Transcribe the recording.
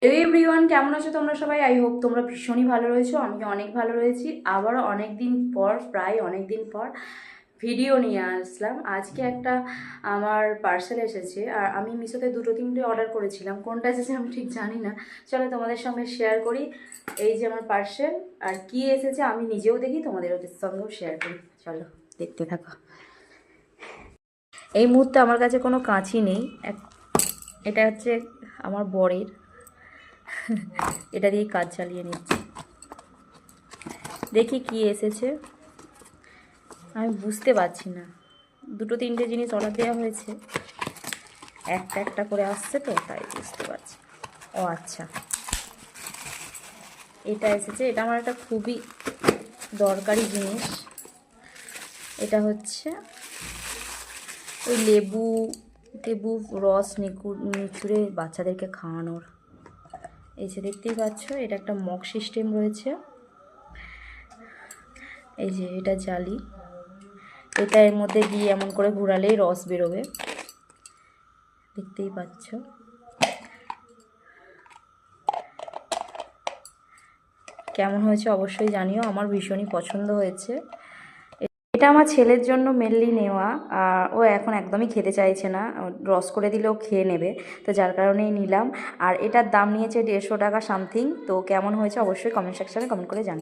Everyone, কেমন আছো তোমরা সবাই? আই হোপ তোমরা ভীষণই ভালো রয়েছো। আমি অনেক ভালো রয়েছি। আবারও প্রায় অনেক দিন পর ভিডিও নিয়ে আসলাম। আজকে একটা আমার পার্সেল এসেছে, আর আমি মিশোতে দুটো তিনটে অর্ডার করেছিলাম। কোনটা এসেছে আমি ঠিক জানি না। চলো তোমাদের সঙ্গে শেয়ার করি। এই যে আমার পার্সেল, আর কি এসেছে আমি নিজেও দেখি, তোমাদের ওদের সঙ্গেও শেয়ার করি। চলো দেখতে থাকো। এই মুহূর্তে আমার কাছে কোনো কাঁচি নেই। এটা হচ্ছে আমার বরের, এটা দিয়ে কাজ চালিয়ে নিচ্ছি। দেখি কি এসেছে, আমি বুঝতে পারছি না। দুটো তিনটে জিনিস অর্ডার দেওয়া হয়েছে, একটা একটা করে আসছে তো, তাই বুঝতে পারছি। ও আচ্ছা, এটা এসেছে। এটা আমার একটা খুবই দরকারি জিনিস। এটা হচ্ছে ওই লেবু টেবু রস নিচুড়ে বাচ্চাদেরকে খাওয়ানোর। এই যে দেখতেই পাচ্ছ, এটা একটা মগ সিস্টেম রয়েছে। এই যে এটা জালি, এটা এর মধ্যে দিয়ে এমন করে ঘোরালেই রস বেরোবে, দেখতেই পাচ্ছ। কেমন হয়েছে অবশ্যই জানিও, আমার ভীষণই পছন্দ হয়েছে। এটা আমার ছেলের জন্য মেনলি নেওয়া। ও এখন একদমই খেতে চাইছে না, রস করে দিলেও খেয়ে নেবে, তো যার কারণেই নিলাম। আর এটার দাম নিয়েছে 150 টাকা সামথিং। তো কেমন হয়েছে অবশ্যই কমেন্ট সেকশানে কমেন্ট করে জানিও।